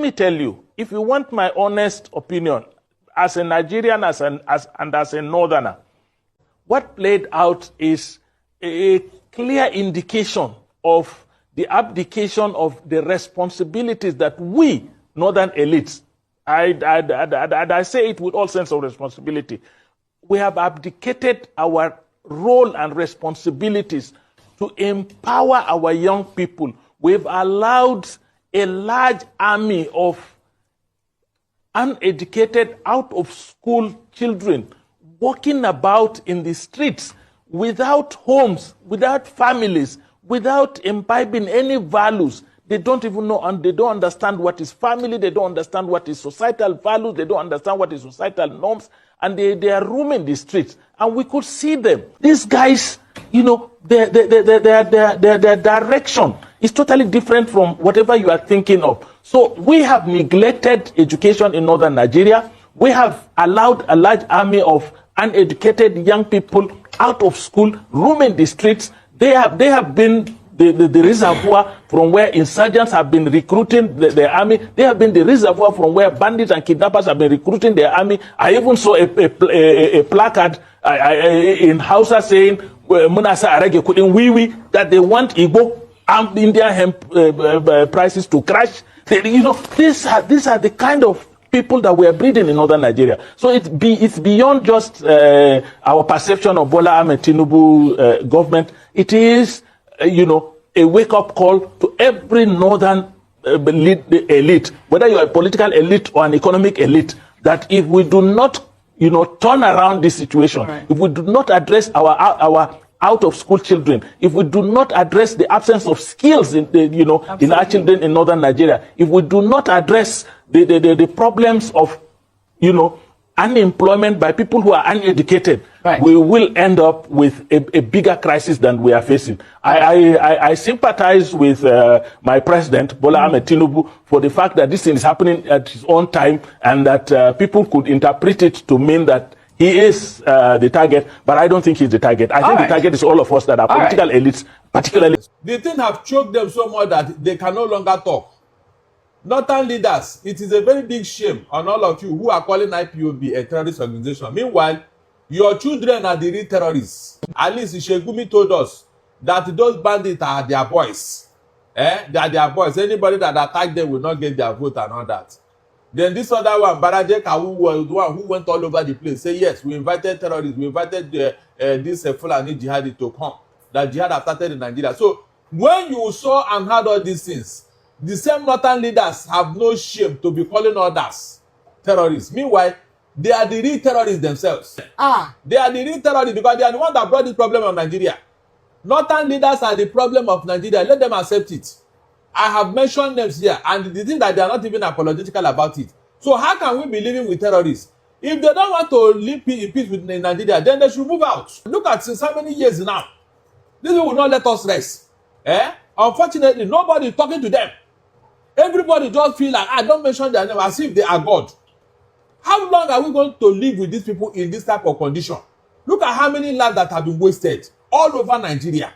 Let me tell you, if you want my honest opinion, as a Nigerian as a Northerner, what played out is a clear indication of the abdication of the responsibilities that we, Northern elites, I say it with all sense of responsibility, we have abdicated our role and responsibilities to empower our young people. We've allowed a large army of uneducated, out-of-school children walking about in the streets without homes, without families, without imbibing any values. They don't even know, and they don't understand what is family, they don't understand what is societal values, they don't understand what is societal norms, and they are roaming the streets. And we could see them. These guys, you know, their direction is totally different from whatever you are thinking of. So we have neglected education in northern Nigeria. We have allowed a large army of uneducated young people out of school, roaming the streets. They have been the reservoir from where insurgents have been recruiting the army. They have been the reservoir from where bandits and kidnappers have been recruiting their army. I even saw a placard in Hausa saying that they want Igbo and Indian hemp prices to crash. You know, these are the kind of people that we are breeding in northern Nigeria. So it's beyond just our perception of Bola Ahmed Tinubu government. It is, you know, a wake-up call to every northern elite, whether you are a political elite or an economic elite, that if we do not, you know, turn around this situation, right, if we do not address our out-of-school children, if we do not address the absence of skills in in our children in northern Nigeria, if we do not address the problems of, you know, unemployment by people who are uneducated, right, we will end up with a bigger crisis than we are facing. I sympathize with my president, Bola Ahmed Tinubu, for the fact that this thing is happening at his own time, and that people could interpret it to mean that he is the target, but I don't think he's the target. I think the target is all of us that are political elites, particularly. The thing have choked them so much that they can no longer talk. Northern leaders, it is a very big shame on all of you who are calling IPOB a terrorist organization. Meanwhile, your children are the real terrorists. At least Ishegumi told us that those bandits are their boys. They are their boys. Anybody that attack them will not get their vote and all that. Then this other one, Baraje Kawu, was the one who went all over the place. Say, yes, we invited terrorists. We invited this Fulani jihadi to come. That jihad have started in Nigeria. So when you saw and heard all these things, the same northern leaders have no shame to be calling others terrorists. Meanwhile, they are the real terrorists themselves. They are the real terrorists because they are the ones that brought this problem of Nigeria. Northern leaders are the problem of Nigeria. Let them accept it. I have mentioned names here, and the thing that they are not even apologetical about it. So how can we be living with terrorists? If they don't want to live in peace with Nigeria, then they should move out. Look at since how many years now. This will not let us rest. Unfortunately, nobody is talking to them. Everybody just feel like, don't mention their name as if they are God. How long are we going to live with these people in this type of condition? Look at how many lives that have been wasted all over Nigeria.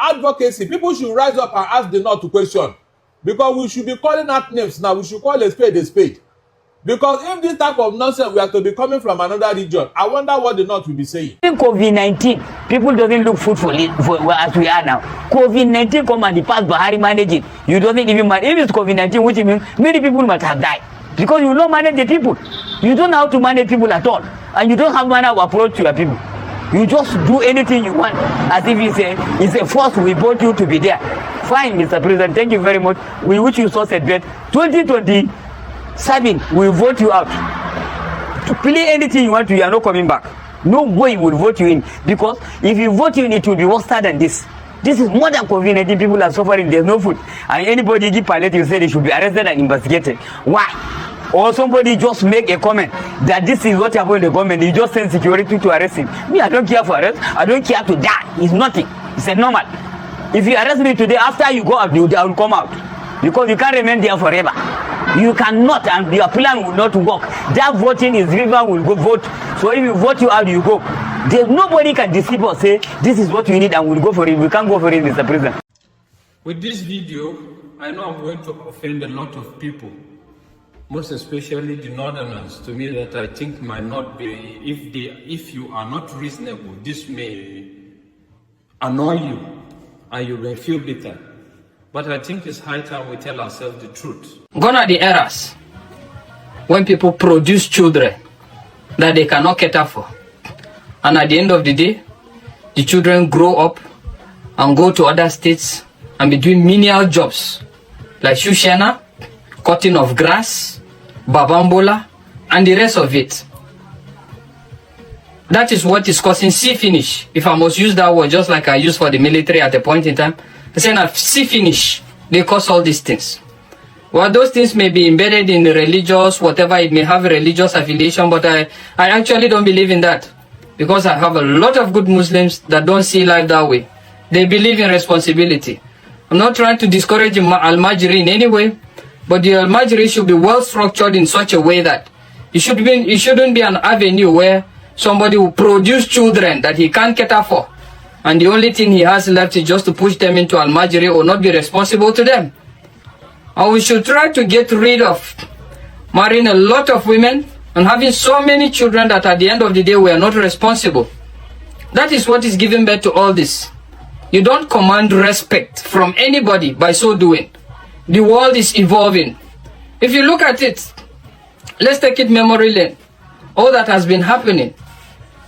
Advocacy. People should rise up and ask the North to question. Because we should be calling out names now. We should call a spade a spade. Because if this type of nonsense we are to be coming from another region, I wonder what the North will be saying. In COVID-19, people doesn't look fruitful for as we are now. COVID-19 come and the past Buhari manage it. You don't even manage. If it's COVID-19, which means many people must have died. Because you don't manage the people. You don't know how to manage people at all. And you don't have manner of approach to your people. You just do anything you want as if it's a force we brought you to be there. Fine, Mr. President, thank you very much. We wish you success. 2027, we vote you out. To play anything you want to, you are not coming back. No way will vote you in. Because if you vote you in, it will be worse than this. This is more than COVID-19. People are suffering. There's no food. And anybody give palliative say they should be arrested and investigated. Why? Or somebody just make a comment that this is what happened in the government. You just send security to arrest him. Me, I don't care for arrest. I don't care to die. It's nothing. It's a normal. If you arrest me today, after you go out, I will come out. Because you can't remain there forever. You cannot, and your plan will not work. That voting is river will go vote. So if you vote you out, you go. There's nobody can deceive us, say, this is what we need and we'll go for it. We can't go for it, Mr. President. With this video, I know I'm going to offend a lot of people, most especially the northerners, to me that I think might not be, if you are not reasonable, this may annoy you and you may feel bitter. But I think it's high time we tell ourselves the truth. Gone are the eras when people produce children that they cannot cater for. And at the end of the day, the children grow up and go to other states and be doing menial jobs like Shushena, cutting of grass, babambola, and the rest of it. That is what is causing sea finish. If I must use that word, just like I used for the military at a point in time, I say that sea finish, they cause all these things. Well, those things may be embedded in the religious, whatever, it may have a religious affiliation, but I actually don't believe in that. Because I have a lot of good Muslims that don't see life that way. They believe in responsibility. I'm not trying to discourage Al-Majri in any way, but the Al-Majri should be well structured in such a way that it shouldn't be an avenue where somebody will produce children that he can't cater for, and the only thing he has left is just to push them into Al-Majri or not be responsible to them. And we should try to get rid of marrying a lot of women and having so many children that at the end of the day we are not responsible. That is what is giving birth to all this. You don't command respect from anybody by so doing. The world is evolving. If you look at it, let's take it memory lane. All that has been happening,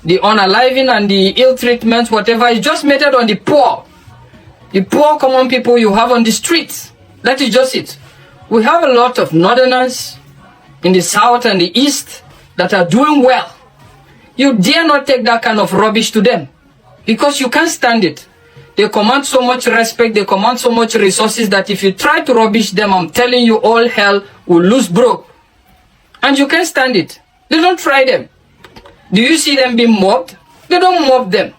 the unaliving and the ill treatment, whatever, is just meted on the poor common people you have on the streets. That is just it. We have a lot of northerners in the south and the east that are doing well. You dare not take that kind of rubbish to them because you can't stand it. They command so much respect, they command so much resources that if you try to rubbish them, I'm telling you, all hell will lose broke. And you can't stand it. They don't try them. Do you see them being mobbed? They don't mob them.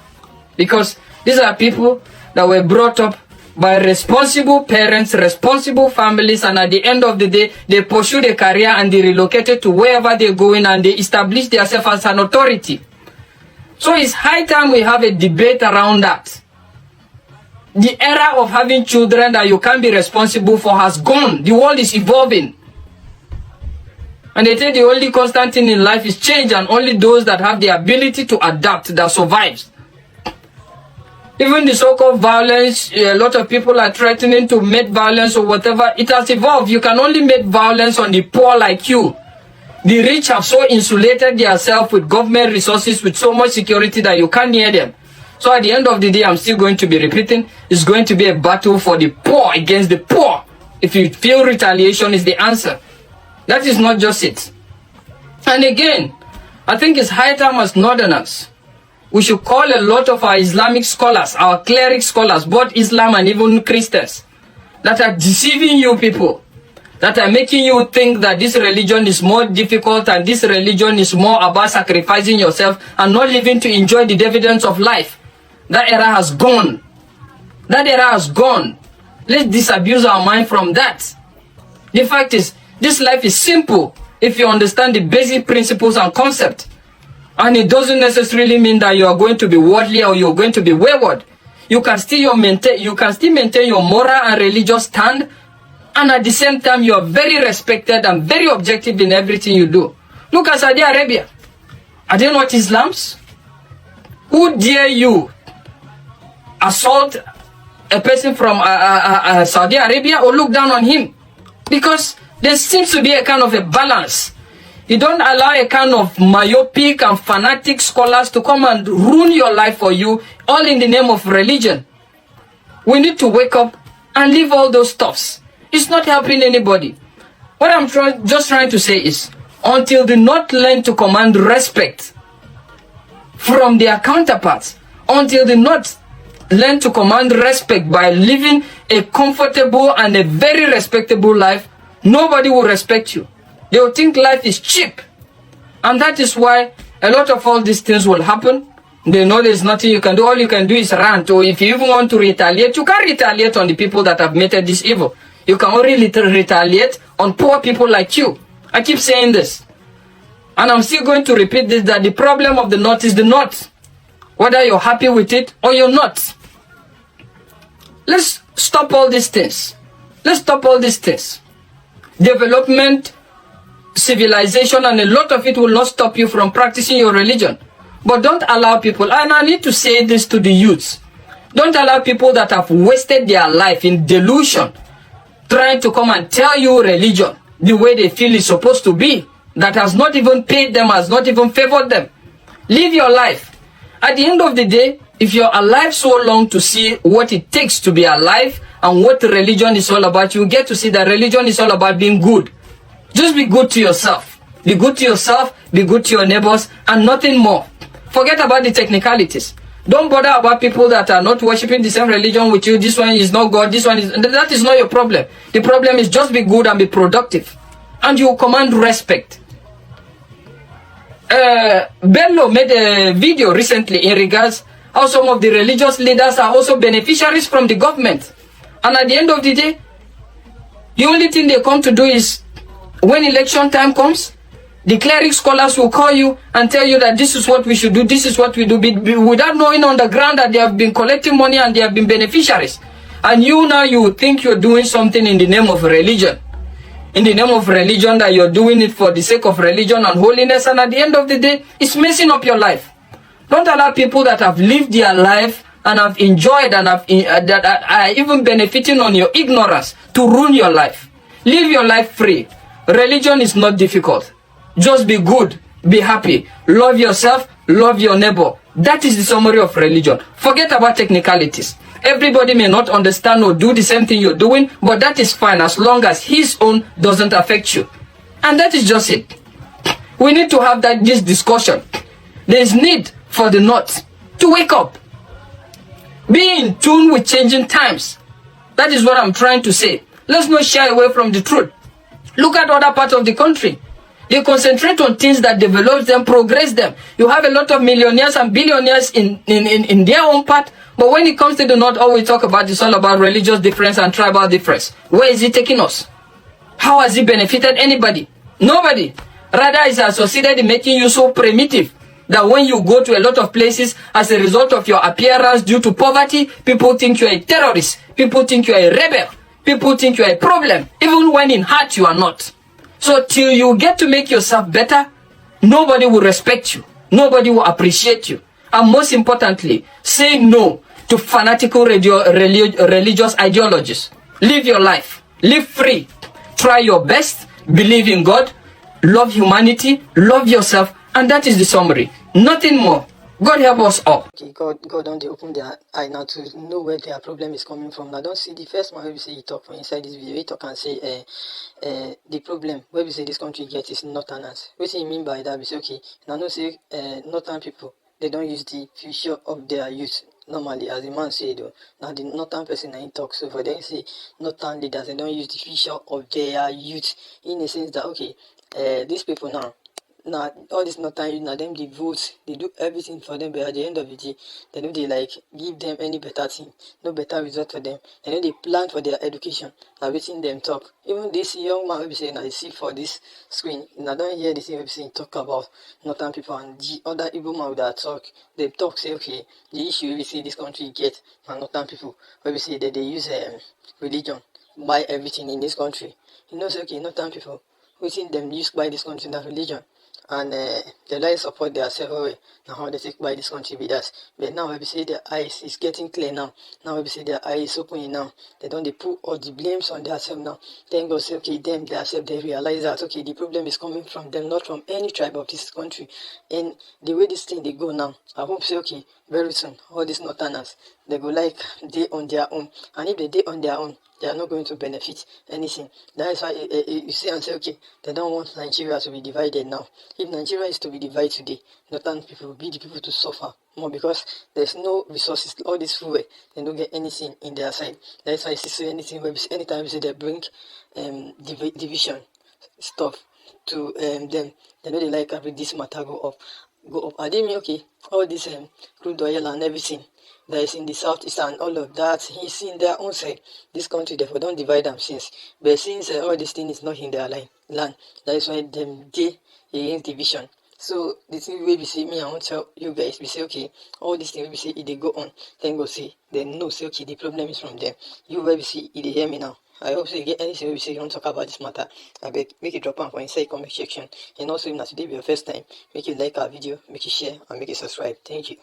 Because these are people that were brought up by responsible parents, responsible families, and at the end of the day, they pursue their career and they relocated to wherever they're going and they establish themselves as an authority. So it's high time we have a debate around that. The era of having children that you can't be responsible for has gone. The world is evolving. And they say the only constant thing in life is change, and only those that have the ability to adapt that survives. Even the so-called violence, a lot of people are threatening to make violence or whatever. It has evolved. You can only make violence on the poor like you. The rich have so insulated themselves with government resources, with so much security that you can't near them. So at the end of the day, I'm still going to be repeating, it's going to be a battle for the poor against the poor. If you feel retaliation is the answer. That is not just it. And again, I think it's high time as northerners, we should call a lot of our Islamic scholars, our cleric scholars, both Islam and even Christians, that are deceiving you people, that are making you think that this religion is more difficult and this religion is more about sacrificing yourself and not living to enjoy the dividends of life. That era has gone. That era has gone. Let's disabuse our mind from that. The fact is, this life is simple if you understand the basic principles and concepts. And it doesn't necessarily mean that you are going to be worldly or you're going to be wayward. You can still maintain your moral and religious stand, and at the same time you are very respected and very objective in everything you do. Look at Saudi Arabia. Are they not Islams? Who dare you assault a person from Saudi Arabia or look down on him? Because there seems to be a kind of a balance. You don't allow a kind of myopic and fanatic scholars to come and ruin your life for you, all in the name of religion. We need to wake up and leave all those stuffs. It's not helping anybody. What I'm just trying to say is, until they not learn to command respect from their counterparts, until they not learn to command respect by living a comfortable and a very respectable life, nobody will respect you. They will think life is cheap. And that is why a lot of all these things will happen. They know there's nothing you can do. All you can do is rant. Or if you even want to retaliate, you can't retaliate on the people that have committed this evil. You can only retaliate on poor people like you. I keep saying this. And I'm still going to repeat this, that the problem of the North is the North. Whether you're happy with it or you're not. Let's stop all these things. Let's stop all these things. Development, civilization, and a lot of it will not stop you from practicing your religion. But don't allow people, and I need to say this to the youths, don't allow people that have wasted their life in delusion trying to come and tell you religion the way they feel it's supposed to be, that has not even paid them, has not even favored them. Live your life. At the end of the day, if you're alive so long to see what it takes to be alive and what religion is all about, you get to see that religion is all about being good. Just be good to yourself. Be good to yourself, be good to your neighbors, and nothing more. Forget about the technicalities. Don't bother about people that are not worshiping the same religion with you. This one is not God, this one is... That is not your problem. The problem is just be good and be productive. And you command respect. Bello made a video recently in regards how some of the religious leaders are also beneficiaries from the government. And at the end of the day, the only thing they come to do is, when election time comes, the cleric scholars will call you and tell you that this is what we should do, this is what we do, without knowing on the ground that they have been collecting money and they have been beneficiaries. And you now, you think you're doing something in the name of religion. In the name of religion, that you're doing it for the sake of religion and holiness, and at the end of the day, it's messing up your life. Don't allow people that have lived their life and have enjoyed and have, that are even benefiting on your ignorance to ruin your life. Live your life free. Religion is not difficult. Just be good, be happy, love yourself, love your neighbor. That is the summary of religion. Forget about technicalities. Everybody may not understand or do the same thing you're doing, but that is fine as long as his own doesn't affect you. And that is just it. We need to have this discussion. There is need for the North to wake up. Be in tune with changing times. That is what I'm trying to say. Let's not shy away from the truth. Look at other parts of the country. They concentrate on things that develop them, progress them. You have a lot of millionaires and billionaires in their own part, but when it comes to the North, all we talk about is all about religious difference and tribal difference. Where is it taking us? How has it benefited anybody? Nobody. Rather, it has succeeded in making you so primitive that when you go to a lot of places as a result of your appearance due to poverty, people think you're a terrorist. People think you're a rebel. People think you're a problem. Even when in heart you are not. So till you get to make yourself better, nobody will respect you. Nobody will appreciate you. And most importantly, say no to fanatical religious ideologies. Live your life. Live free. Try your best. Believe in God. Love humanity. Love yourself. And that is the summary. Nothing more. God help us all. Okay, God don't open their eye now to know where their problem is coming from. Now don't see the first man where we say he talk from inside this video. He talk and say the problem where we say this country gets is northerners. What do you mean by that? We say okay, now don't say northern people, they don't use the future of their youth. Normally, as the man said, though, now the northern person and he talks, so for them say northern leaders, they don't use the future of their youth in the sense that okay, these people now all this northern youth, now them they vote, they do everything for them, but at the end of the day, they don't they like give them any better thing, no better result for them. They don't they plan for their education. Now waiting them talk. Even this young man will be saying, I see for this screen, now don't hear this thing will be saying talk about northern people and the other Igbo man that talk. They talk say okay, the issue we see this country get and northern people where we say that they use religion buy everything in this country. You know say okay, northern people waiting them use by this country that religion. And they like support themselves away. Now how they take by this country with us. But now we say their eyes is getting clear now. Now we say their eyes is opening now. They don't they put all the blames on themselves now. Then God say okay, them themselves they realize that okay, the problem is coming from them, not from any tribe of this country. And the way this thing they go now, I hope say okay, very soon all these northerners they go like they on their own. And if they on their own, they are not going to benefit anything. That is why you see and say, okay, they don't want Nigeria to be divided now. If Nigeria is to be divided today, northern people will be the people to suffer more because there's no resources. All this food, they don't get anything in their side. That is why you see anything where anytime you see they bring division stuff to them, they know they like having this matter go up. I didn't mean okay, all this crude oil and everything that is in the southeast and all of that, he's in their own side. This country therefore don't divide them since. But since all this thing is not in their land, that is why them they against division. So the thing wey be say me I wan tell you guys be say okay, all this thing wey be say e dey go on, thank God say dem know say okay the problem is from them. You wey be say e dey hear me now, I hope say you get anything wey be say you wan talk about this matter, abeg make you drop am for inside comment section. And also if na today be your first time, make you like our video, make you share and make you subscribe. Thank you.